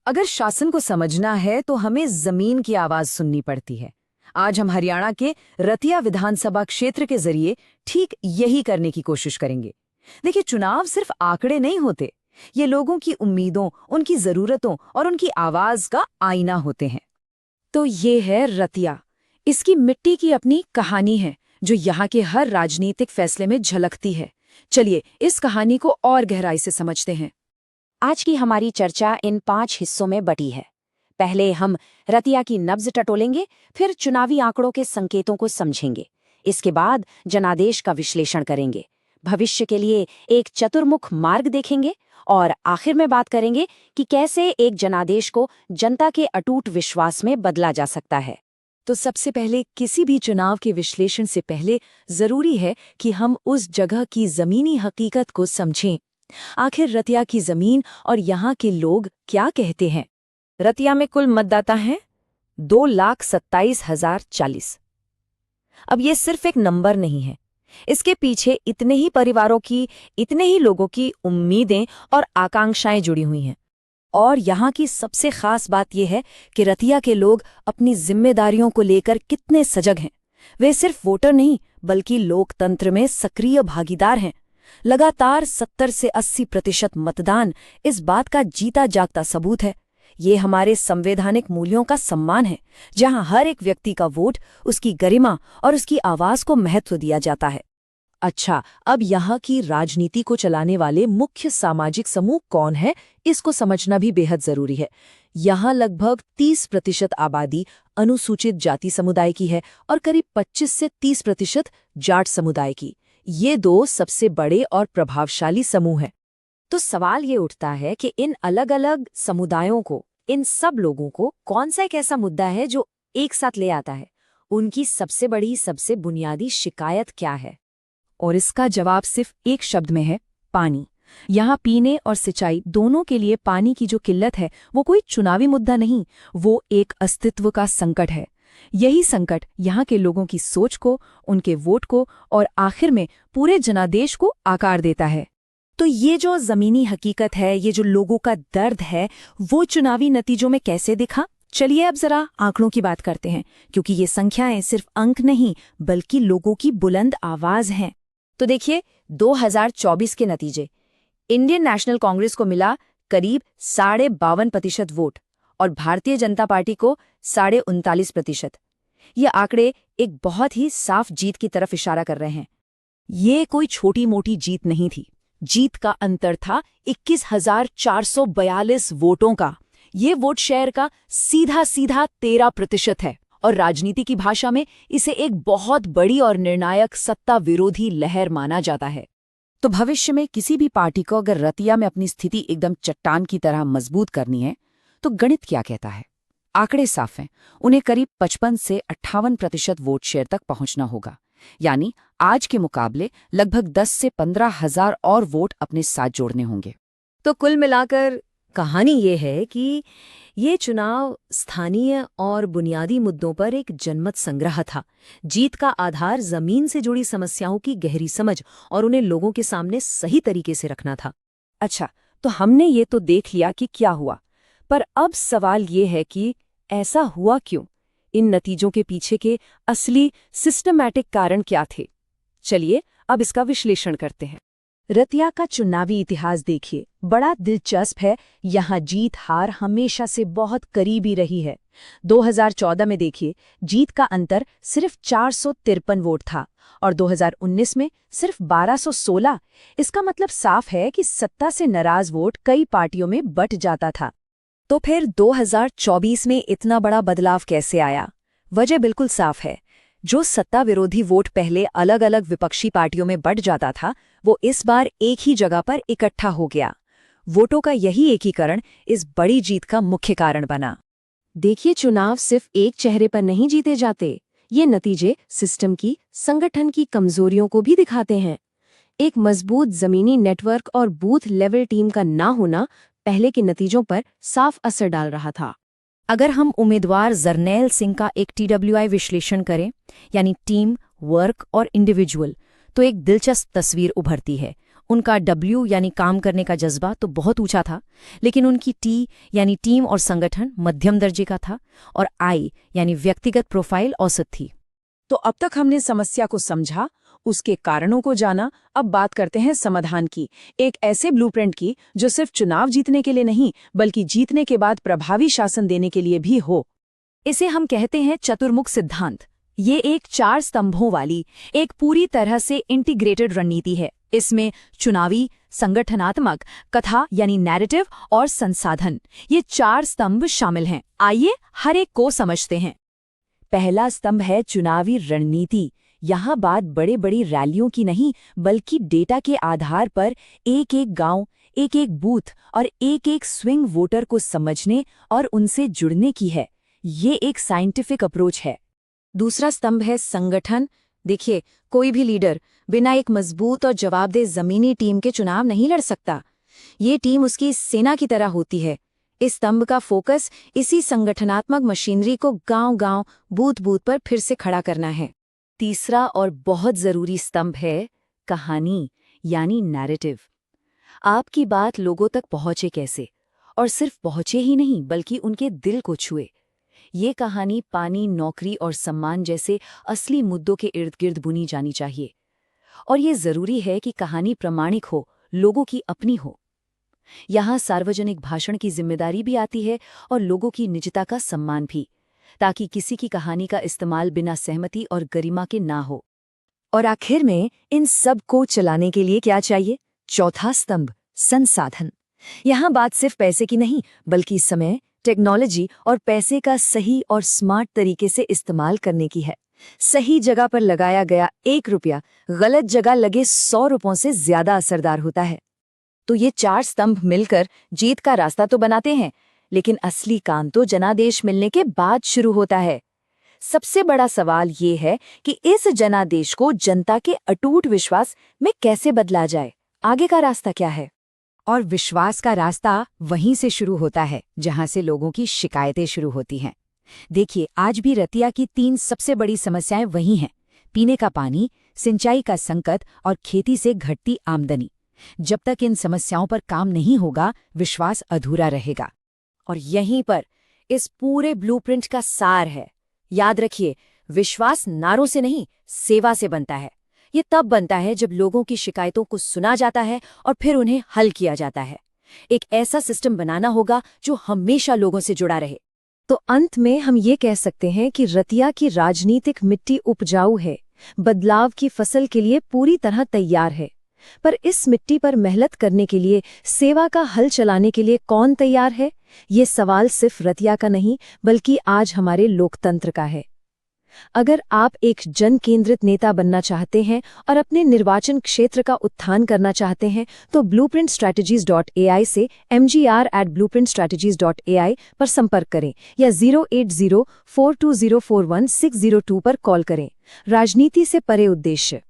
अगर शासन को समझना है तो हमें जमीन की आवाज सुननी पड़ती है। आज हम हरियाणा के रतिया विधानसभा क्षेत्र के जरिए ठीक यही करने की कोशिश करेंगे। देखिए, चुनाव सिर्फ आंकड़े नहीं होते, ये लोगों की उम्मीदों, उनकी जरूरतों और उनकी आवाज का आईना होते हैं। तो ये है रतिया। इसकी मिट्टी की अपनी कहानी है जो यहाँ के हर राजनीतिक फैसले में झलकती है। चलिए इस कहानी को और गहराई से समझते हैं। आज की हमारी चर्चा इन 5 हिस्सों में बटी है। पहले हम रतिया की नब्ज टटोलेंगे, फिर चुनावी आंकड़ों के संकेतों को समझेंगे। इसके बाद जनादेश का विश्लेषण करेंगे, भविष्य के लिए एक चतुर्मुख मार्ग देखेंगे और आखिर में बात करेंगे कि कैसे एक जनादेश को जनता के अटूट विश्वास में बदला जा सकता है। तो सबसे पहले किसी भी चुनाव के विश्लेषण से पहले जरूरी है कि हम उस जगह की जमीनी हकीकत को समझें। आखिर रतिया की जमीन और यहाँ के लोग क्या कहते हैं। रतिया में कुल मतदाता हैं 2,27,040। अब ये सिर्फ एक नंबर नहीं है, इसके पीछे इतने ही परिवारों की, इतने ही लोगों की उम्मीदें और आकांक्षाएं जुड़ी हुई हैं। और यहाँ की सबसे खास बात यह है कि रतिया के लोग अपनी जिम्मेदारियों को लेकर कितने सजग हैं। वे सिर्फ वोटर नहीं बल्कि लोकतंत्र में सक्रिय भागीदार हैं। लगातार 70 से 80% मतदान इस बात का जीता जागता सबूत है। ये हमारे संवैधानिक मूल्यों का सम्मान है, जहां हर एक व्यक्ति का वोट, उसकी गरिमा और उसकी आवाज को महत्व दिया जाता है। अच्छा, अब यहाँ की राजनीति को चलाने वाले मुख्य सामाजिक समूह कौन है, इसको समझना भी बेहद जरूरी है। यहाँ लगभग 30% आबादी अनुसूचित जाति समुदाय की है और करीब 25 से 30% जाट समुदाय की। ये 2 सबसे बड़े और प्रभावशाली समूह हैं। तो सवाल ये उठता है कि इन अलग अलग समुदायों को, इन सब लोगों को कौन सा एक ऐसा मुद्दा है जो एक साथ ले आता है? उनकी सबसे बड़ी, सबसे बुनियादी शिकायत क्या है? और इसका जवाब सिर्फ एक शब्द में है, पानी। यहाँ पीने और सिंचाई दोनों के लिए पानी की जो किल्लत है वो कोई चुनावी मुद्दा नहीं, वो एक अस्तित्व का संकट है। यही संकट यहाँ के लोगों की सोच को, उनके वोट को और आखिर में पूरे जनादेश को आकार देता है। तो ये जो जमीनी हकीकत है, ये जो लोगों का दर्द है, वो चुनावी नतीजों में कैसे दिखा? चलिए अब जरा आंकड़ों की बात करते हैं, क्योंकि ये संख्याएं सिर्फ अंक नहीं बल्कि लोगों की बुलंद आवाज हैं। तो देखिए 2024 के नतीजे। इंडियन नेशनल कांग्रेस को मिला करीब 52.5% वोट और भारतीय जनता पार्टी को 39.5%। ये आंकड़े एक बहुत ही साफ जीत की तरफ इशारा कर रहे हैं। ये कोई छोटी मोटी जीत नहीं थी। जीत का अंतर था 21,442 वोटों का। ये वोट शेयर का सीधा 13% है और राजनीति की भाषा में इसे एक बहुत बड़ी और निर्णायक सत्ता विरोधी लहर माना जाता है। तो भविष्य में किसी भी पार्टी को अगर रतिया में अपनी स्थिति एकदम चट्टान की तरह मजबूत करनी है तो गणित क्या कहता है? आंकड़े साफ हैं। उन्हें करीब 55 से 58% वोट शेयर तक पहुंचना होगा, यानी आज के मुकाबले लगभग 10 से 15,000 और वोट अपने साथ जोड़ने होंगे। तो कुल मिलाकर कहानी ये है कि ये चुनाव स्थानीय और बुनियादी मुद्दों पर एक जनमत संग्रह था। जीत का आधार जमीन से जुड़ी समस्याओं की गहरी समझ और उन्हें लोगों के सामने सही तरीके से रखना था। अच्छा, तो हमने ये तो देख लिया कि क्या हुआ, पर अब सवाल ये है कि ऐसा हुआ क्यों? इन नतीजों के पीछे के असली सिस्टमैटिक कारण क्या थे? चलिए अब इसका विश्लेषण करते हैं। रतिया का चुनावी इतिहास देखिए, बड़ा दिलचस्प है। यहाँ जीत हार हमेशा से बहुत करीबी रही है। 2014 में देखिए, जीत का अंतर सिर्फ 453 वोट था और 2019 में सिर्फ 1216। इसका मतलब साफ है कि सत्ता से नाराज वोट कई पार्टियों में बंट जाता था। तो फिर 2024 में इतना बड़ा बदलाव कैसे आया? वजह बिल्कुल साफ है। जो सत्ता विरोधी वोट पहले अलग अलग विपक्षी पार्टियों में बंट जाता था, वो इस बार एक ही जगह पर इकट्ठा हो गया। वोटों का यही एकीकरण इस बड़ी जीत का मुख्य कारण बना। देखिए, चुनाव सिर्फ एक चेहरे पर नहीं जीते जाते। ये नतीजे सिस्टम की, संगठन की कमजोरियों को भी दिखाते हैं। एक मजबूत जमीनी नेटवर्क और बूथ लेवल टीम का ना होना पहले के नतीजों पर साफ असर डाल रहा था। अगर हम उम्मीदवार जरनैल सिंह का एक TWI विश्लेषण करें, यानी टीम, वर्क और इंडिविजुअल, तो एक दिलचस्प तस्वीर उभरती है। उनका W यानी काम करने का जज्बा तो बहुत ऊंचा था, लेकिन उनकी T यानी टीम और संगठन मध्यम दर्जे का था, और I यानी व्यक्तिगत प्रोफाइल औसत थी। तो अब तक हमने समस्या को समझा, उसके कारणों को जाना। अब बात करते हैं समाधान की, एक ऐसे ब्लूप्रिंट की जो सिर्फ चुनाव जीतने के लिए नहीं बल्कि जीतने के बाद प्रभावी शासन देने के लिए भी हो। इसे हम कहते हैं चतुर्मुख सिद्धांत। ये एक 4 स्तंभों वाली एक पूरी तरह से इंटीग्रेटेड रणनीति है। इसमें चुनावी, संगठनात्मक, कथा यानी नैरेटिव और संसाधन, ये 4 स्तंभ शामिल हैं। आइए हर एक को समझते हैं। पहला स्तंभ है चुनावी रणनीति। यहाँ बात बड़े बड़ी रैलियों की नहीं बल्कि डेटा के आधार पर एक एक गांव, एक एक बूथ और एक एक स्विंग वोटर को समझने और उनसे जुड़ने की है। ये एक साइंटिफिक अप्रोच है। दूसरा स्तंभ है संगठन। देखिए, कोई भी लीडर बिना एक मजबूत और जवाबदेह जमीनी टीम के चुनाव नहीं लड़ सकता। ये टीम उसकी सेना की तरह होती है। इस स्तंभ का फोकस इसी संगठनात्मक मशीनरी को गांव-गांव, बूथ-बूथ पर फिर से खड़ा करना है। तीसरा और बहुत जरूरी स्तंभ है कहानी यानी नैरेटिव। आपकी बात लोगों तक पहुंचे कैसे, और सिर्फ पहुंचे ही नहीं बल्कि उनके दिल को छुए। ये कहानी पानी, नौकरी और सम्मान जैसे असली मुद्दों के इर्द गिर्द बुनी जानी चाहिए। और ये जरूरी है कि कहानी प्रामाणिक हो, लोगों की अपनी हो। यहाँ सार्वजनिक भाषण की जिम्मेदारी भी आती है और लोगों की निजता का सम्मान भी, ताकि किसी की कहानी का इस्तेमाल बिना सहमति और गरिमा के ना हो। और आखिर में इन सब को चलाने के लिए क्या चाहिए? चौथा स्तंभ, संसाधन। यहाँ बात सिर्फ पैसे की नहीं बल्कि समय, टेक्नोलॉजी और पैसे का सही और स्मार्ट तरीके से इस्तेमाल करने की है। सही जगह पर लगाया गया 1 रुपया गलत जगह लगे 100 रुपयों से ज्यादा असरदार होता है। तो ये 4 स्तंभ मिलकर जीत का रास्ता तो बनाते हैं, लेकिन असली काम तो जनादेश मिलने के बाद शुरू होता है। सबसे बड़ा सवाल ये है कि इस जनादेश को जनता के अटूट विश्वास में कैसे बदला जाए। आगे का रास्ता क्या है? और विश्वास का रास्ता वहीं से शुरू होता है जहां से लोगों की शिकायतें शुरू होती हैं। देखिए, आज भी रतिया की 3 सबसे बड़ी समस्याएं वही हैं: पीने का पानी, सिंचाई का संकट और खेती से घटती आमदनी। जब तक इन समस्याओं पर काम नहीं होगा, विश्वास अधूरा रहेगा। और यहीं पर इस पूरे ब्लूप्रिंट का सार है। याद रखिए, विश्वास नारों से नहीं, सेवा से बनता है। ये तब बनता है जब लोगों की शिकायतों को सुना जाता है और फिर उन्हें हल किया जाता है। एक ऐसा सिस्टम बनाना होगा जो हमेशा लोगों से जुड़ा रहे। तो अंत में हम ये कह सकते हैं कि रतिया की राजनीतिक मिट्टी उपजाऊ है, बदलाव की फसल के लिए पूरी तरह तैयार है। पर इस मिट्टी पर मेहनत करने के लिए, सेवा का हल चलाने के लिए कौन तैयार है? ये सवाल सिर्फ रतिया का नहीं बल्कि आज हमारे लोकतंत्र का है। अगर आप एक जन केंद्रित नेता बनना चाहते हैं और अपने निर्वाचन क्षेत्र का उत्थान करना चाहते हैं तो blueprintstrategies.ai से mgr@blueprintstrategies.ai पर संपर्क करें या 08042041602 पर कॉल करें। राजनीति से परे उद्देश्य।